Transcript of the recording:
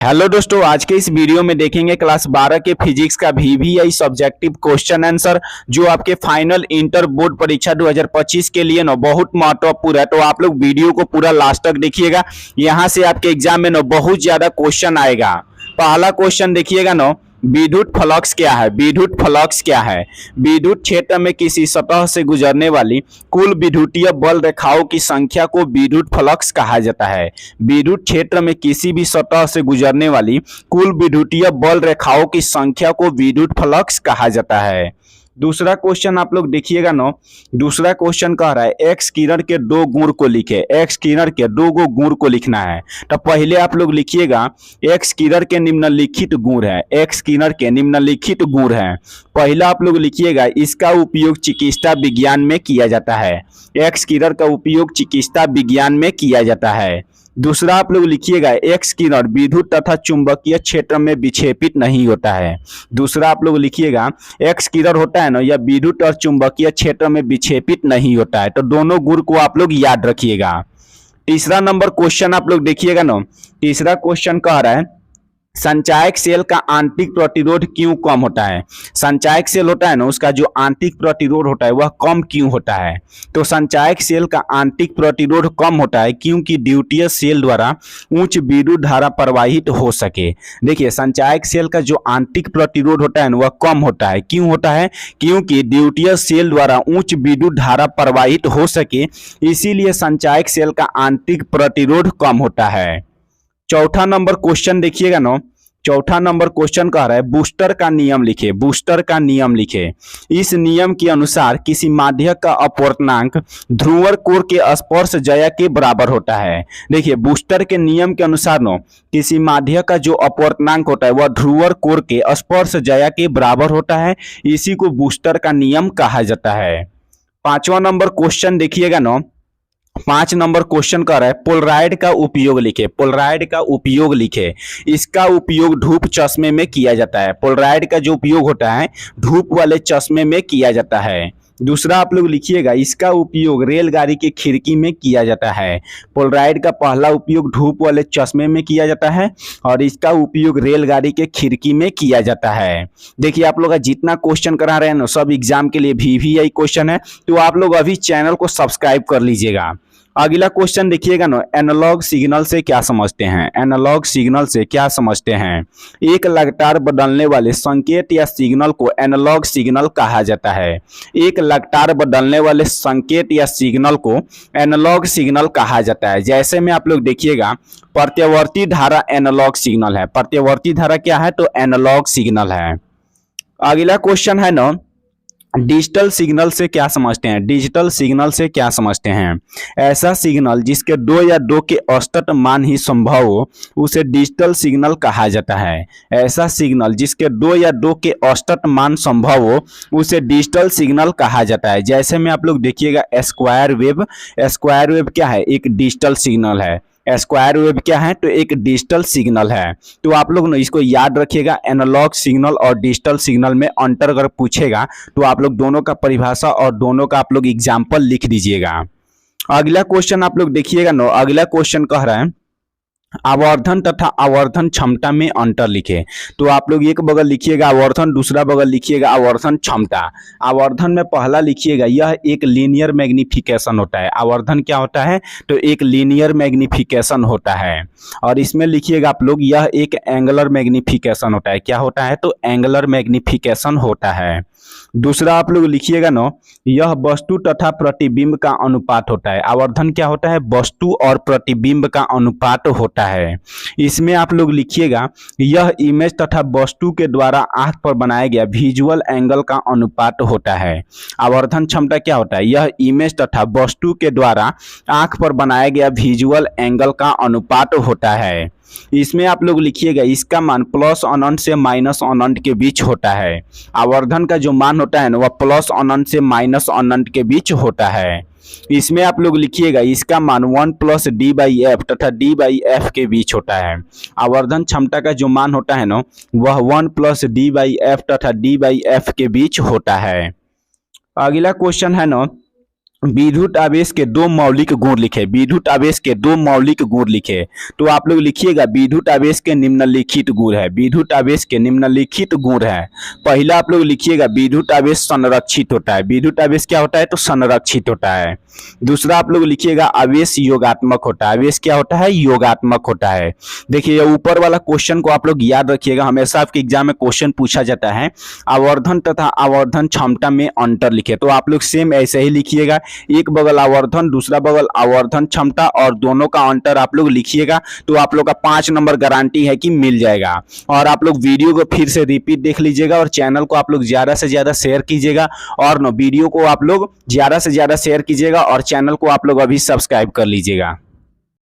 Hello दोस्तों, आज के इस वीडियो में देखेंगे क्लास 12 के फिजिक्स का वीवीआई सब्जेक्टिव क्वेश्चन आंसर जो आपके फाइनल इंटर बोर्ड परीक्षा 2025 के लिए ना बहुत महत्वपूर्ण है। तो आप लोग वीडियो को पूरा लास्ट तक देखिएगा। यहां से आपके एग्जाम में ना बहुत ज्यादा क्वेश्चन आएगा। पहला क्वेश्चन देखिएगा ना, विद्युत फ्लक्स क्या है। विद्युत फ्लक्स क्या है? विद्युत क्षेत्र में किसी सतह से गुजरने वाली कुल विद्युतीय बल रेखाओं की संख्या को विद्युत फ्लक्स कहा जाता है। विद्युत क्षेत्र में किसी भी सतह से गुजरने वाली कुल विद्युतीय बल रेखाओं की संख्या को विद्युत फ्लक्स कहा जाता है। दूसरा क्वेश्चन आप लोग देखिएगा ना, दूसरा क्वेश्चन कह रहा है एक्स किरण के दो गुण को लिखे। एक्स किरण के दो गुण को लिखना है। तो पहले आप लोग लिखिएगा एक्स किरण के निम्नलिखित गुण है। एक्स किरण के निम्नलिखित गुण है। पहला आप लोग लिखिएगा इसका उपयोग चिकित्सा विज्ञान में किया जाता है। एक्स किरण का उपयोग चिकित्सा विज्ञान में किया जाता है। दूसरा आप लोग लिखिएगा एक्स किरण विद्युत तथा चुंबकीय क्षेत्र में विक्षेपित नहीं होता है। दूसरा आप लोग लिखिएगा एक्स किरण होता है ना, यह विद्युत और चुंबकीय क्षेत्र में विक्षेपित नहीं होता है। तो दोनों गुण को आप लोग याद रखिएगा। तीसरा नंबर क्वेश्चन आप लोग देखिएगा ना, तीसरा क्वेश्चन कह रहा है संचायक सेल का आंतरिक प्रतिरोध क्यों कम होता है। संचायक सेल होता है ना, उसका जो आंतरिक प्रतिरोध होता है वह कम क्यों होता है। तो संचायक सेल का आंतरिक प्रतिरोध कम होता है क्योंकि द्वितीय सेल द्वारा उच्च विद्युत धारा प्रवाहित हो सके। देखिए संचायक सेल का जो आंतरिक प्रतिरोध होता है ना वह कम होता है। क्यों होता है? क्योंकि द्वितीय सेल द्वारा उच्च विद्युत धारा प्रवाहित हो सके, इसीलिए संचायक सेल का आंतरिक प्रतिरोध कम होता है। चौथा नंबर क्वेश्चन देखिएगा ना, चौथा नंबर क्वेश्चन कह रहा है बूस्टर का नियम लिखे। बूस्टर का नियम लिखे। इस नियम के अनुसार किसी माध्यक का अपवर्तनांक ध्रुवण कोण के स्पर्श ज्या के बराबर होता है। देखिए बूस्टर के नियम के अनुसार नो किसी माध्यक का जो अपवर्तनांक होता है वह ध्रुवण कोण के स्पर्श ज्या के बराबर होता है। इसी को बूस्टर का नियम कहा जाता है। पांचवा नंबर क्वेश्चन देखिएगा ना, 5 नंबर क्वेश्चन कर रहा है पोलराइड का उपयोग लिखे। पोलराइड का उपयोग लिखे। इसका उपयोग धूप चश्मे में किया जाता है। पोलराइड का जो उपयोग होता है धूप वाले चश्मे में किया जाता है। दूसरा आप लोग लिखिएगा इसका उपयोग रेलगाड़ी की खिड़की में किया जाता है। पोलराइड का पहला उपयोग धूप वाले चश्मे में किया जाता है और इसका उपयोग रेलगाड़ी के खिड़की में किया जाता है। देखिए आप लोग जितना क्वेश्चन करा रहे हैं ना सब एग्जाम के लिए वीवीआई क्वेश्चन है, तो आप लोग अभी चैनल को सब्सक्राइब कर लीजिएगा। अगला क्वेश्चन देखिएगा ना, एनालॉग सिग्नल से क्या समझते हैं। एनालॉग सिग्नल से क्या समझते हैं? एक लगातार बदलने वाले संकेत या सिग्नल को एनालॉग सिग्नल कहा जाता है। एक लगातार बदलने वाले संकेत या सिग्नल को एनालॉग सिग्नल कहा जाता है। जैसे में आप लोग देखिएगा प्रत्यावर्ती धारा एनालॉग सिग्नल है। प्रत्यावर्ती धारा क्या है? तो एनालॉग सिग्नल है। अगला क्वेश्चन है ना, डिजिटल सिग्नल से क्या समझते हैं। डिजिटल सिग्नल से क्या समझते हैं? ऐसा सिग्नल जिसके दो या दो के औसत मान ही संभव हो उसे डिजिटल सिग्नल कहा जाता है। ऐसा सिग्नल जिसके दो या दो के औसत मान संभव हो उसे डिजिटल सिग्नल कहा जाता है। जैसे में आप लोग देखिएगा स्क्वायर वेव। स्क्वायर वेव क्या है? एक डिजिटल सिग्नल है। स्क्वायर वेव क्या है? तो एक डिजिटल सिग्नल है। तो आप लोग ना इसको याद रखिएगा। एनालॉग सिग्नल और डिजिटल सिग्नल में अंतर अगर पूछेगा तो आप लोग दोनों का परिभाषा और दोनों का आप लोग एग्जाम्पल लिख दीजिएगा। अगला क्वेश्चन आप लोग देखिएगा ना, अगला क्वेश्चन कह रहा है आवर्धन तथा आवर्धन क्षमता में अंतर लिखे। तो आप लोग एक बगल लिखिएगा आवर्धन, दूसरा बगल लिखिएगा आवर्धन क्षमता। आवर्धन में पहला लिखिएगा यह एक लीनियर मैग्निफिकेशन होता है। आवर्धन क्या होता है? तो एक लीनियर मैग्निफिकेशन होता है। और इसमें लिखिएगा आप लोग यह एक एंगुलर मैग्निफिकेशन होता है। क्या होता है? तो एंगुलर मैग्निफिकेशन होता है। दूसरा आप लोग लिखिएगा ना, यह वस्तु तथा प्रतिबिंब का अनुपात होता है। आवर्धन क्या होता है? वस्तु और प्रतिबिंब का अनुपात होता है। इसमें आप लोग लिखिएगा यह इमेज तथा वस्तु के द्वारा आंख पर बनाया गया विजुअल एंगल का अनुपात होता है। आवर्धन क्षमता क्या होता है? यह इमेज तथा वस्तु के द्वारा आंख पर बनाया गया विजुअल एंगल का अनुपात होता है। इसमें आप लोग लिखिएगा इसका मान प्लस अनंत से माइनस अनंत के बीच होता है। आवर्धन का जो मान होता है ना वह प्लस अनंत से माइनस अनंत के बीच होता है। इसमें आप लोग लिखिएगा इसका मान 1 + d/f तथा d/f के बीच होता है। आवर्धन क्षमता का जो मान होता है ना वह 1 + d/f तथा d/f के बीच होता है। अगला क्वेश्चन है ना, विद्युत आवेश के दो मौलिक गुण लिखे। विद्युत आवेश के दो मौलिक गुण लिखे, तो आप लोग लिखिएगा विद्युत आवेश के निम्नलिखित गुण है। विद्युत आवेश के निम्नलिखित गुण है। पहला आप लोग लिखिएगा विद्युत आवेश संरक्षित होता है। विद्युत आवेश क्या होता है? तो संरक्षित होता है। दूसरा आप लोग लिखिएगा आवेश योगात्मक होता है। आवेश क्या होता है? योगात्मक होता है। देखिए ऊपर वाला क्वेश्चन को आप लोग याद रखिएगा, हमेशा आपके एग्जाम में क्वेश्चन पूछा जाता है आवर्धन तथा आवर्धन क्षमता में अंतर लिखे, तो आप लोग सेम ऐसे ही लिखिएगा, एक बगल आवर्धन दूसरा बगल आवर्धन क्षमता और दोनों का अंतर आप लोग लिखिएगा, तो आप लोग का 5 नंबर गारंटी है कि मिल जाएगा। और आप लोग वीडियो को फिर से रिपीट देख लीजिएगा और चैनल को आप लोग ज़्यादा से ज़्यादा शेयर कीजिएगा और वीडियो को आप लोग ज़्यादा से ज़्यादा शेयर कीजिएगा और चैनल को आप लोग अभी सब्सक्राइब कर लीजिएगा।